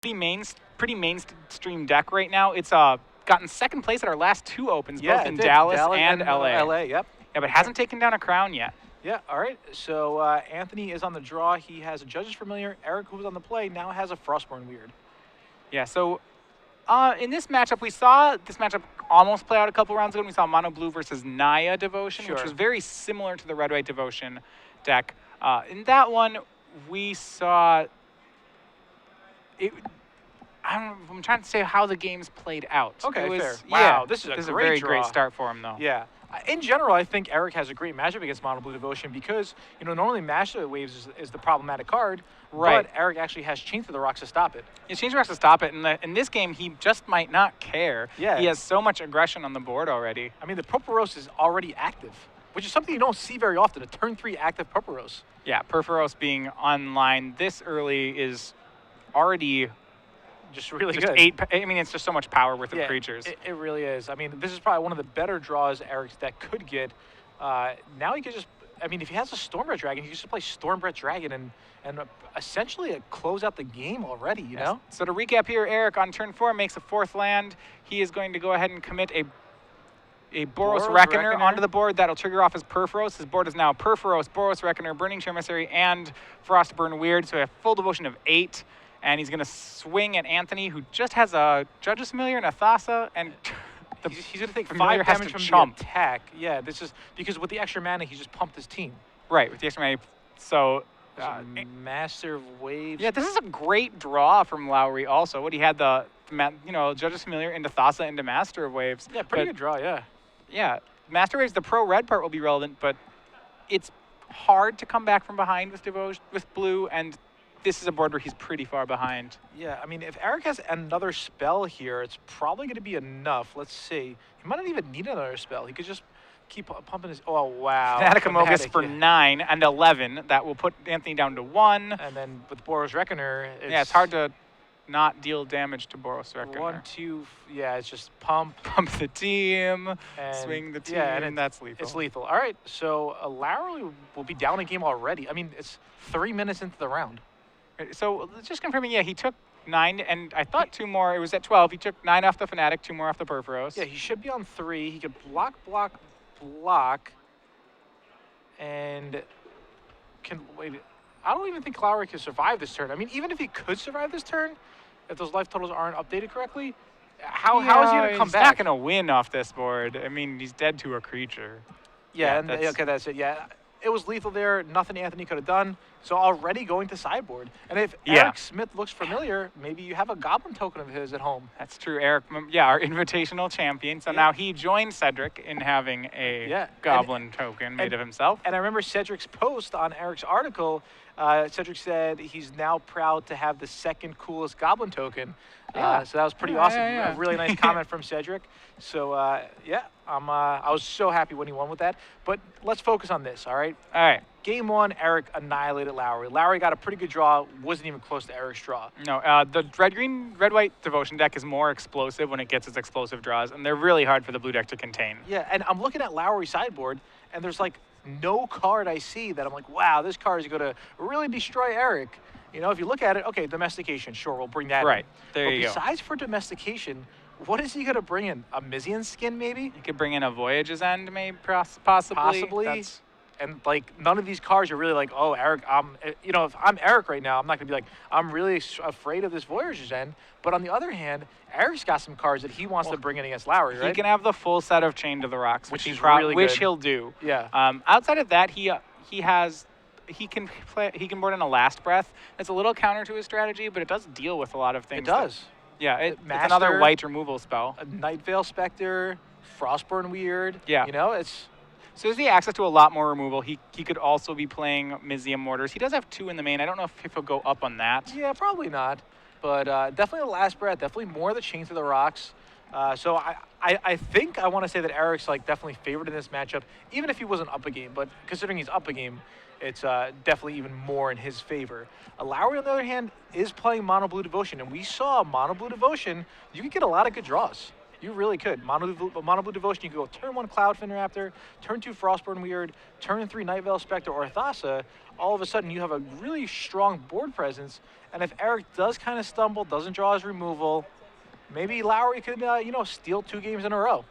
pretty mainstream deck right now. It's gotten second place at our last 2 opens, both in Dallas and LA. Yep. Yeah, but hasn't taken down a crown yet. Yeah, all right. So Anthony is on the draw. He has a Judge's Familiar. Eric, who was on the play, now has a Frostborn Weird. Yeah, so in this matchup, we saw this matchup almost play out a couple rounds ago. We saw Mono Blue versus Naya Devotion, which was very similar to the Red-White Devotion deck. In that one, we saw it. I'm trying to say how the games played out. Okay, fair. Wow, yeah, this is a very great start for him, though. Yeah. In general, I think Erik has a great matchup against Mono Blue Devotion because, normally Master of Waves is the problematic card, right? But Erik actually has Chain Through the Rocks to stop it. Yeah, Chain Through the Rocks to stop it, and in this game, he just might not care. Yeah. He has so much aggression on the board already. I mean, the Purphoros is already active, which is something you don't see very often, a turn 3 active Purphoros. Yeah, Purphoros being online this early is already just really just good. It's just so much power with the creatures. It really is. I mean, this is probably one of the better draws Erik's deck could get. Now he could just, if he has a Stormbreath Dragon, he can just play Stormbreath Dragon and essentially close out the game already, you know? So to recap here, Erik on turn 4 makes a 4th land. He is going to go ahead and commit a Boros Reckoner onto the board. That'll trigger off his Purphoros. His board is now Purphoros, Boros Reckoner, Burning Emissary, and Frostburn Weird. So we have full devotion of 8. And he's going to swing at Anthony, who just has a Judge's Familiar and a Thassa, and he's going to take 5 damage from chump. the attack. Yeah, this is because with the extra mana, he just pumped his team. Right, with the extra mana. So Master of Waves. Yeah, this is a great draw from Lowry. Also, what he had the Judge's Familiar into Thassa into Master of Waves. Yeah, pretty good draw. Yeah. Yeah, Master of Waves. The pro red part will be relevant, but it's hard to come back from behind with blue and. This is a board where he's pretty far behind. Yeah, if Erik has another spell here, it's probably going to be enough. Let's see. He might not even need another spell. He could just keep pumping his... Oh, wow. Fanatic Amogus for 9 and 11. That will put Anthony down to 1. And then with Boros Reckoner... it's hard to not deal damage to Boros Reckoner. 1, 2... Yeah, it's just pump. Pump the team, and swing the team, and that's lethal. It's lethal. All right, so Lowry will be down a game already. It's 3 minutes into the round. So just confirming, he took 9, and I thought 2 more. It was at 12. He took 9 off the Fanatic, 2 more off the Purphoros. Yeah, he should be on 3. He could block, and can wait. I don't even think Lowry can survive this turn. Even if he could survive this turn, if those life totals aren't updated correctly, how is he going to come back? He's not going to win off this board. He's dead to a creature. Yeah, okay, that's it. Yeah. It was lethal there. Nothing Anthony could have done. So already going to sideboard. And if Erik Smith looks familiar, maybe you have a Goblin token of his at home. That's true. Erik, our invitational champion. So now he joined Cedric in having a Goblin token made of himself. And I remember Cedric's post on Erik's article. Cedric said he's now proud to have the 2nd coolest Goblin token. So that was pretty awesome. A really nice comment from Cedric. So, I was so happy when he won with that. But let's focus on this, all right? All right. Game 1, Erik annihilated Lowry. Lowry got a pretty good draw. Wasn't even close to Erik's draw. No, the red-white Devotion deck is more explosive when it gets its explosive draws, and they're really hard for the blue deck to contain. Yeah, and I'm looking at Lowry's sideboard, and there's no card I see that I'm like, wow, this card is going to really destroy Erik. If you look at it, okay, domestication, sure, we'll bring that in. There you go. Besides for domestication, what is he going to bring in? A Mizian skin, maybe? You could bring in a Voyage's End, maybe, possibly. And none of these cards are really oh, Erik, if I'm Erik right now, I'm not going to be I'm really afraid of this Voyager's End. But on the other hand, Erik's got some cards that he wants to bring in against Lowry, right? He can have the full set of Chain to the Rocks, which he'll do. Yeah. Outside of that, he can board in a Last Breath. It's a little counter to his strategy, but it does deal with a lot of things. It does. It's another white removal spell. A Night Veil Spectre, Frostburn Weird. Yeah. It's... So there's the access to a lot more removal. He could also be playing Mizium Mortars. He does have 2 in the main. I don't know if he'll go up on that. Yeah, probably not. But definitely the Last Breath, definitely more of the Chain Through the Rocks. So I think I want to say that Erik's definitely favored in this matchup, even if he wasn't up a game. But considering he's up a game, it's definitely even more in his favor. Lowry, on the other hand, is playing Mono Blue Devotion. And we saw Mono Blue Devotion, you could get a lot of good draws. You really could. Mono Blue Devotion, you could go turn 1 Cloudfin Raptor, turn 2 Frostburn Weird, turn 3 Night Veil Spectre or Thassa. All of a sudden, you have a really strong board presence. And if Erik does kind of stumble, doesn't draw his removal, maybe Lowry could, steal 2 games in a row.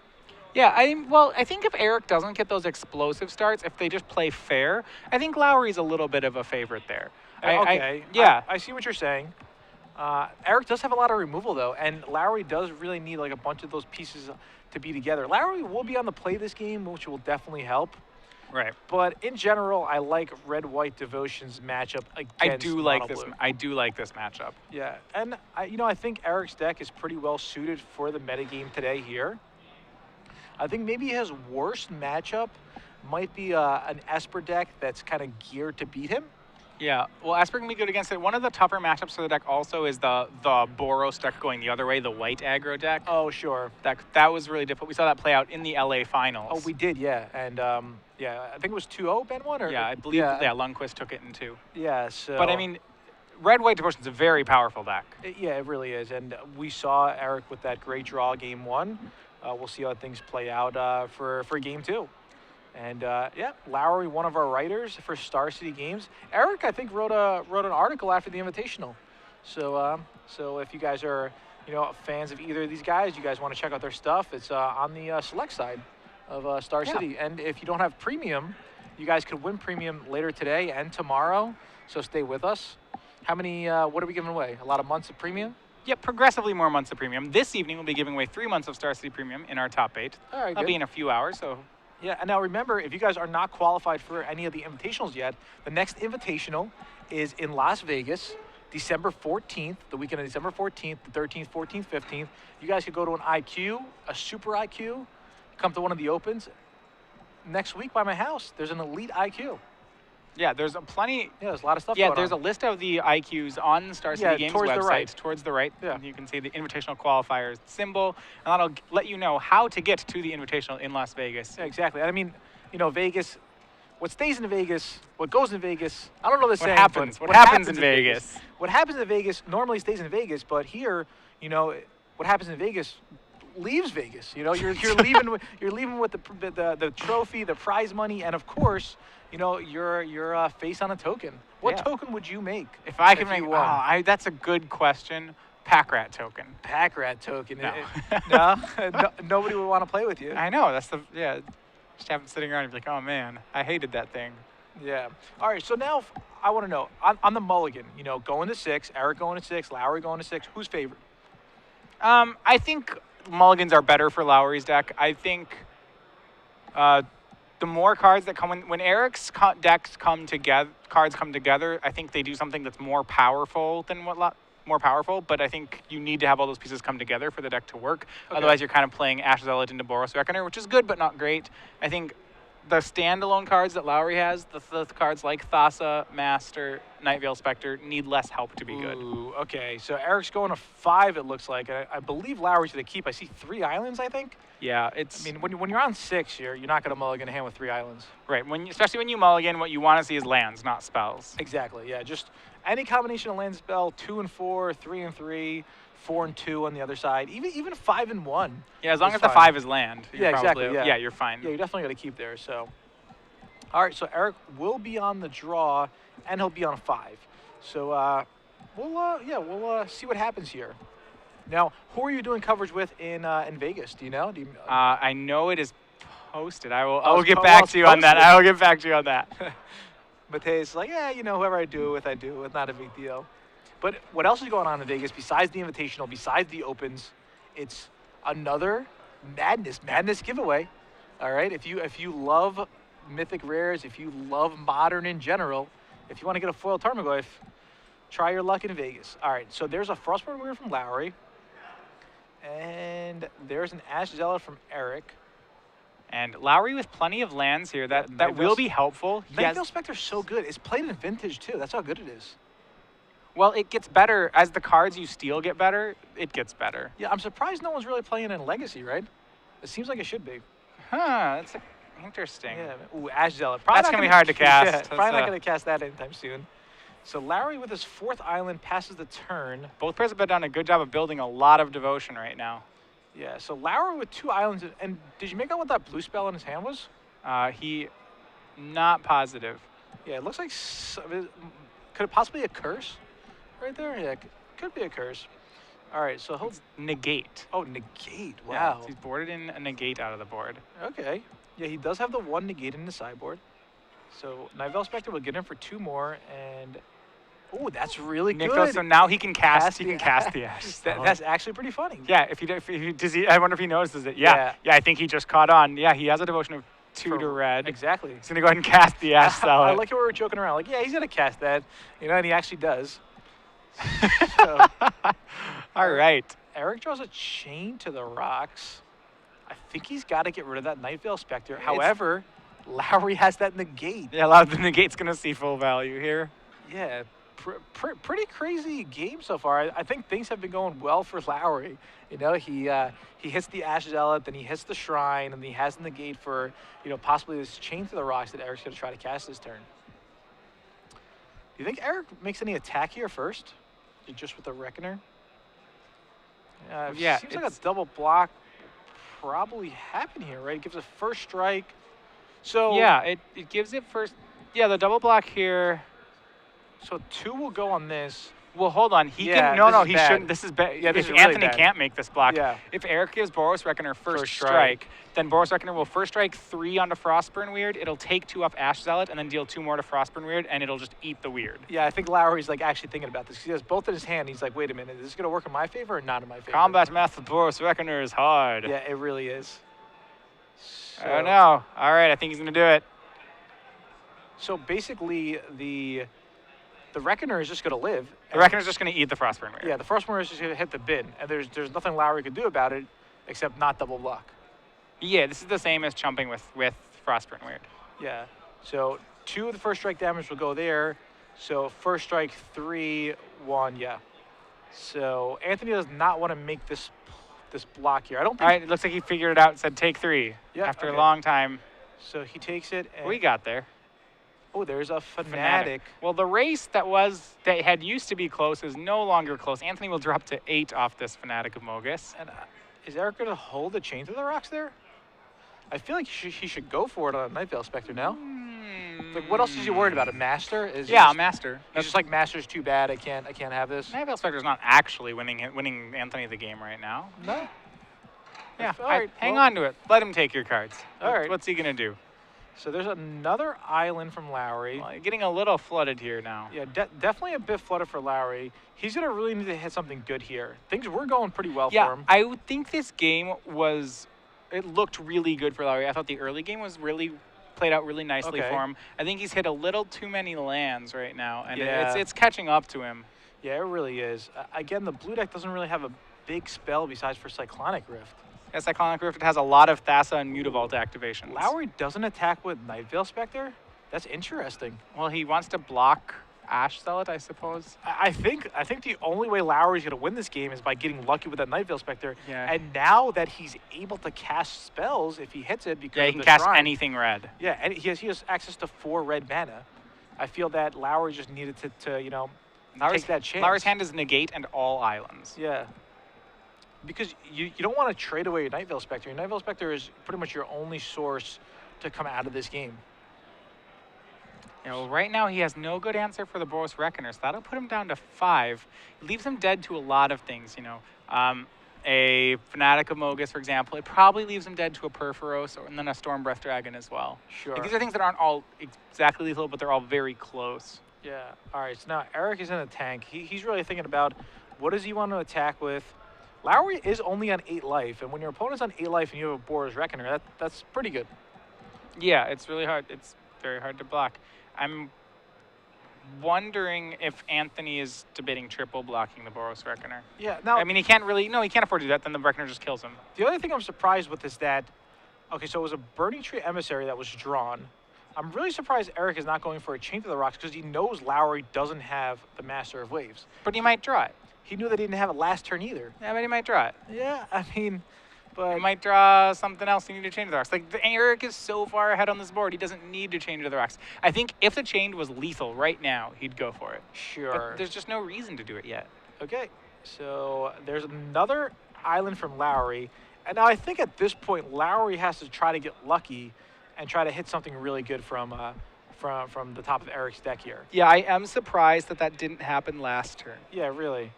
Yeah, I think if Erik doesn't get those explosive starts, if they just play fair, I think Lowry's a little bit of a favorite there. Yeah. I see what you're saying. Erik does have a lot of removal, though, and Lowry does really need like a bunch of those pieces to be together. Lowry will be on the play this game, which will definitely help. Right. But in general, I like Red-White Devotion's matchup against I do like this. Mono-Blue. I do like this matchup. Yeah, and I think Erik's deck is pretty well suited for the metagame today here. I think maybe his worst matchup might be an Esper deck that's kind of geared to beat him. Yeah, well, Esper can be good against it. One of the tougher matchups for the deck also is the Boros deck going the other way, the white aggro deck. Oh, sure. That was really difficult. We saw that play out in the LA finals. Oh, we did, yeah. And, I think it was 2-0, Ben won? Or, yeah, I believe, Lundqvist took it in 2. Yeah, so... But, I mean, Red-White Devotion's a very powerful deck. It really is. And we saw Erik with that great draw game 1. We'll see how things play out for game 2. And Lowry, one of our writers for Star City Games. Erik, I think, wrote an article after the Invitational. So if you guys are fans of either of these guys, you guys want to check out their stuff, it's on the select side of Star City. And if you don't have premium, you guys could win premium later today and tomorrow. So stay with us. How many? What are we giving away? A lot of months of premium. Yeah, progressively more months of premium. This evening we'll be giving away 3 months of Star City Premium in our top 8. All right, That'll be in a few hours. So. Yeah, and now remember, if you guys are not qualified for any of the invitationals yet, the next invitational is in Las Vegas, December 14th, the weekend of December 14th, the 13th, 14th, 15th. You guys could go to an IQ, a super IQ, come to one of the opens. Next week by my house, there's an elite IQ. Yeah, there's plenty. Yeah, there's a lot of stuff going on. Yeah, there's a list of the IQs on Star City Games towards website. The right. Towards the right. Yeah. You can see the invitational qualifiers symbol, and that'll let you know how to get to the invitational in Las Vegas. Yeah, exactly. I mean, Vegas, what stays in Vegas, what goes in Vegas, I don't know the saying. What happens in Vegas? What happens in Vegas normally stays in Vegas, but here, what happens in Vegas leaves Vegas. You're leaving with the trophy, the prize money, and of course, your face on a token. What token would you make if I could make one? That's a good question. Pack rat token. Pack rat token. No. No, nobody would want to play with you. I know. Just have it sitting around and be like, oh man, I hated that thing. Yeah. All right. So now I want to know on the mulligan. Going to 6, Erik going to 6, Lowry going to 6. Who's favorite? I think mulligans are better for Lowry's deck. I think the more cards that come when Erik's decks come together, I think they do something that's more powerful than more powerful. But I think you need to have all those pieces come together for the deck to work. Okay. Otherwise, you're kind of playing Ash Zealot into Boros Reckoner, which is good but not great. I think the standalone cards that Lowry has, the cards like Thassa, Master, Night Veil Spectre, need less help to be good. Ooh, okay. So Erik's going to 5, it looks like. I believe Lowry's going to keep. I see 3 islands, I think. Yeah, I mean, when you're on 6, you're not going to mulligan a hand with 3 islands. Right. Especially when you mulligan, what you want to see is lands, not spells. Exactly. Yeah. Just any combination of land spell, 2 and 4, 3 and 3, 4 and 2 on the other side. Even 5 and 1. Yeah, as long as the 5 is land. Exactly. Yeah, you're fine. Yeah, you're definitely going to keep there. So, all right. So Erik will be on the draw, and he'll be on 5. So we'll see what happens here. Now, who are you doing coverage with in Vegas? Do you know? I know it is posted. I will get back to you on that. I will get back to you on that. Mateus is like, whoever I do it with, not a big deal. But what else is going on in Vegas besides the Invitational, besides the Opens? It's another madness giveaway. All right, if you love Mythic Rares, if you love Modern in general, if you want to get a foil Tarmogoyf, try your luck in Vegas. All right, so there's a Frostborn Weird from Lowry. And there's an Ash Zealot from Erik. And Lowry with plenty of lands here. That will be helpful. Night Veil Spectre's so good. It's played in Vintage, too. That's how good it is. Well, it gets better. As the cards you steal get better, it gets better. Yeah, I'm surprised no one's really playing in Legacy, right? It seems like it should be. Huh, that's interesting. Yeah. Ooh, Ash Zealot. That's going to be hard to cast. Yeah, probably not going to cast that anytime soon. So Lowry with his 4th island passes the turn. Both players have done a good job of building a lot of devotion right now. Yeah, so Lowry with 2 islands. And did you make out what that blue spell in his hand was? Not positive. Yeah, it looks like, could it possibly be a curse? right there? Yeah, could be a curse. All right, so he'll... It's negate. Oh, negate. Yeah, Wow. so he's boarded in a negate out of the board. Okay. Yeah, he does have the 1 negate in the sideboard. So Night Veil Spectre will get him for 2 more, and... Oh, that's really Nico, good. so now he can cast. Cast He the can cast the Ash. That's actually pretty funny. Yeah, if he does he, I wonder if he notices it. Yeah, I think he just caught on. Yeah, he has a devotion of 2 to red. Exactly. He's gonna go ahead and cast the Ash Salad. I like how we were joking around. Like, yeah, he's gonna cast that, and he actually does. So, all right. Erik draws a chain to the rocks. I think he's got to get rid of that Night Veil Spectre. However, Lowry has that negate. Yeah, a lot of the negate's gonna see full value here. Yeah. Pretty crazy game so far. I think things have been going well for Lowry. He hits the Ash Zealot, then he hits the Shrine, and he has the negate for possibly this chain to the rocks that Erik's going to try to cast this turn. Do you think Erik makes any attack here first, just with the Reckoner? Yeah, seems like a double block probably happen here, right? It gives a first strike. So yeah, it gives it first. Yeah, the double block here. So 2 will go on this. Well, hold on. He Yeah, can. No, this no, is he bad. shouldn't. This is bad. Yeah, this if is really Anthony bad. can't make this block, Yeah. if Erik gives Boros Reckoner first First strike, strike. then Boros Reckoner will first strike 3 onto Frostburn Weird. It'll take 2 off Ash Zealot and then deal 2 more to Frostburn Weird, and it'll just eat the Weird. Yeah, I think Lowry's like actually thinking about this. He has both in his hand. He's like, wait a minute, is this going to work in my favor or not in my favor? Combat math with Boros Reckoner is hard. Yeah, it really is. I don't know. All right, I think he's gonna do it. So basically, the Reckoner is just going to live. The Reckoner's just gonna eat the Frostburn Weird. Yeah, the first one is just going to hit the bin, and there's nothing Lowry could do about it except not double block. Yeah, this is the same as chumping with Frostburn Weird. Yeah. So 2 of the first strike damage will go there. So first strike 3, 1. Yeah. So Anthony does not want to make this block here. I don't think. All right, it looks like he figured it out and said take 3. Yeah, After okay. a long time. So he takes it. And, We got there. oh, there's a Fanatic. Well, the race that had used to be close is no longer close. Anthony will drop to 8 off this Fanatic of Mogus. And is Erik going to hold the chain to the rocks there? I feel like he should go for it on a Night Veil Spectre now. Like, what else is he worried about? A Master? Yeah, a Master. He's just like, Master's too bad. I can't have this. Night Veil Spectre's not actually winning Anthony the game right now. No. Yeah, All right, hang well- on to it. Let him take your cards. All right. What's he gonna do? So there's another island from Lowry. Well, getting a little flooded here now. Yeah, definitely a bit flooded for Lowry. He's going to really need to hit something good here. Things were going pretty well for Yeah, him. I would think this game it looked really good for Lowry. I thought the early game played out really nicely Okay. for him. I think he's hit a little too many lands right now, and Yeah. it's catching up to him. Yeah, it really is. Again, the blue deck doesn't really have a big spell besides for Cyclonic Rift. Yeah, Cyclonic Rift has a lot of Thassa and Mutavault activations. Lowry doesn't attack with Night Veil Spectre? That's interesting. Well, he wants to block Ash Zealot, I suppose. I think the only way Lowry's going to win this game is by getting lucky with that Night Veil Spectre. Yeah. And now that he's able to cast spells if he hits it because Yeah, he of can the cast shrine, anything red. Yeah, and he has access to 4 red mana. I feel that Lowry just needed to take that chance. Lowry's hand is negate and all islands. Yeah. Because you don't want to trade away your Night Veil Spectre. Your Night Veil Spectre is pretty much your only source to come out of this game. You know, right now he has no good answer for the Boros Reckoner, so that'll put him down to 5. It leaves him dead to a lot of things, a Fanatic of Mogus, for example. It probably leaves him dead to a Perforos and then a Storm Breath Dragon as well. Sure. Like, these are things that aren't all exactly lethal, but they're all very close. Yeah. All right. So now Erik is in a tank. He's really thinking about what does he want to attack with. Lowry is only on 8 life, and when your opponent's on 8 life and you have a Boros Reckoner, that's pretty good. Yeah, it's really hard. It's very hard to block. I'm wondering if Anthony is debating triple blocking the Boros Reckoner. Yeah. Now, I mean, he can't afford to do that. Then the Reckoner just kills him. the other thing I'm surprised with is that, okay, so it was a Burning Tree Emissary that was drawn. I'm really surprised Erik is not going for a Chain to the Rocks because he knows Lowry doesn't have the Master of Waves. But he might draw it. He knew that he didn't have it last turn either. Yeah, but he might draw it. Yeah, I mean, but He might draw something else. You need to change the rocks. Like, Erik is so far ahead on this board, he doesn't need to change to the rocks. I think if the chain was lethal right now, he'd go for it. sure. But there's just no reason to do it yet. Okay, so there's another island from Lowry, and now I think at this point Lowry has to try to get lucky and try to hit something really good from from the top of Erik's deck here. Yeah, I am surprised that didn't happen last turn. Yeah, really.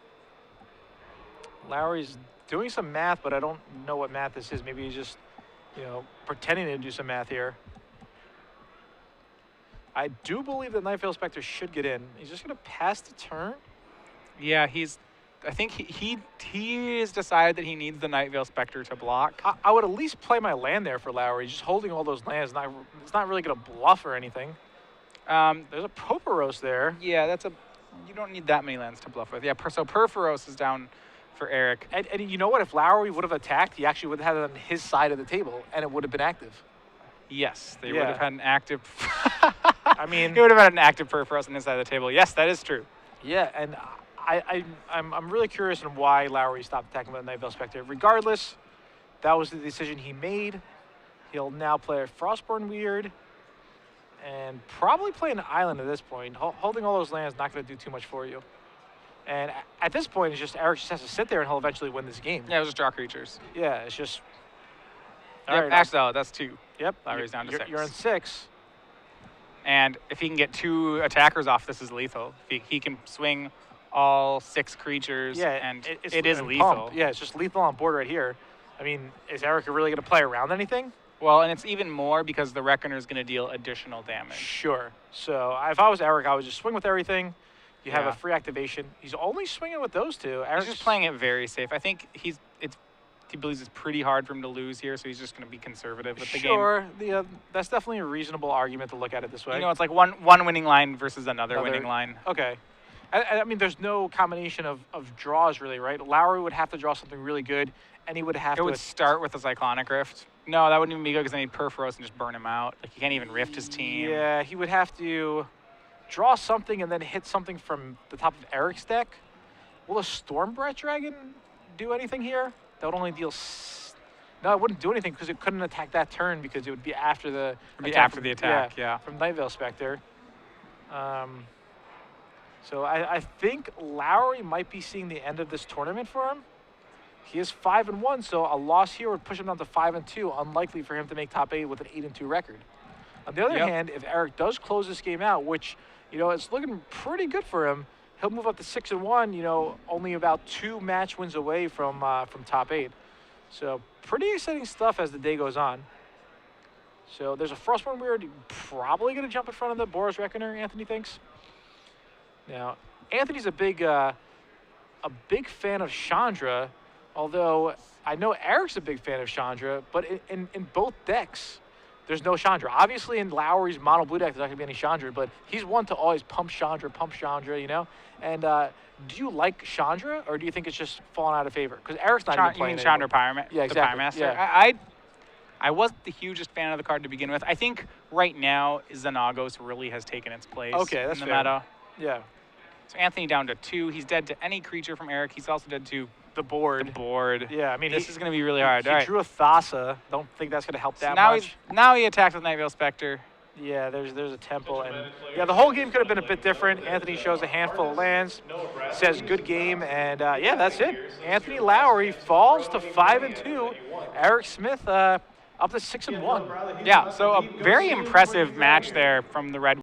Lowry's doing some math, but I don't know what math this is. Maybe he's just, pretending to do some math here. I do believe that Night Veil Spectre should get in. He's just going to pass the turn. Yeah, I think he has decided that he needs the Night Veil Spectre to block. I would at least play my land there for Lowry. Just holding all those lands, it's not really going to bluff or anything. There's a Providence there. Yeah, you don't need that many lands to bluff with. Yeah, so Providence is down for Erik. And you know what? If Lowry would have attacked, he actually would have had it on his side of the table, and it would have been active. Yes, they would have had an active. I mean, he would have had an active Providence on his side of the table. Yes, that is true. Yeah, and I'm really curious on why Lowry stopped attacking with the Night Veil Spectre. Regardless, that was the decision he made. He'll now play a Frostborn Weird and probably play an island at this point. Holding all those lands not going to do too much for you. And at this point, it's just Erik just has to sit there and he'll eventually win this game. Yeah, it was just draw creatures. Yeah, it's just. Yep, actually, that's 2. Yep. Lowry's down to 6. You're on 6. And if he can get 2 attackers off, this is lethal. He can swing all 6 creatures, and it is lethal. Pumped. Yeah, it's just lethal on board right here. I mean, is Erik really going to play around anything? Well, and it's even more because the Reckoner is going to deal additional damage. Sure. So if I was Erik, I would just swing with everything. You have a free activation. He's only swinging with those 2. Erik's just playing it very safe. I think he believes it's pretty hard for him to lose here, so he's just going to be conservative with the game. Sure. That's definitely a reasonable argument to look at it this way. It's like one winning line versus another winning line. Okay. I mean, there's no combination of draws, really, right? Lowry would have to draw something really good, and he would have to... It would start with a Cyclonic Rift. No, that wouldn't even be good because then he'd Providence and just burn him out. Like, he can't even rift his team. Yeah, he would have to draw something and then hit something from the top of Erik's deck. Will a Stormbreath Dragon do anything here? That would only deal... No, it wouldn't do anything because it couldn't attack that turn because it would be after the... the attack, yeah. From Night Veil Spectre. So I think Lowry might be seeing the end of this tournament for him. He is 5-1, so a loss here would push him down to 5-2. Unlikely for him to make top 8 with an 8-2 record. On the other hand, if Erik does close this game out, which it's looking pretty good for him, he'll move up to 6-1. Only about 2 match wins away from top 8. So pretty exciting stuff as the day goes on. So there's a Frostborn Weird probably going to jump in front of the Boros Reckoner, Anthony thinks. Now, Anthony's a big fan of Chandra, although I know Erik's a big fan of Chandra, but in both decks, there's no Chandra. Obviously, in Lowry's mono blue deck, there's not going to be any Chandra, but he's one to always pump Chandra, And do you like Chandra, or do you think it's just fallen out of favor? Because Erik's not even playing You mean Chandra Pyromancer? Yeah, exactly. The Pyromancer? Yeah. I wasn't the hugest fan of the card to begin with. I think right now, Xenagos really has taken its place that's in the fair. meta. Yeah. So Anthony down to 2. He's dead to any creature from Erik. He's also dead to the board. Yeah, I mean, this is going to be really hard. He drew a Thassa. Don't think that's going to help that much. Now he attacks with Night Veil Spectre. Yeah, there's a temple, and the whole game could have been a bit different. Anthony shows a handful of lands, says good game, and that's it. Anthony Lowry falls to 5-2. Erik Smith up to 6-1. Yeah, so a very impressive match there from the Red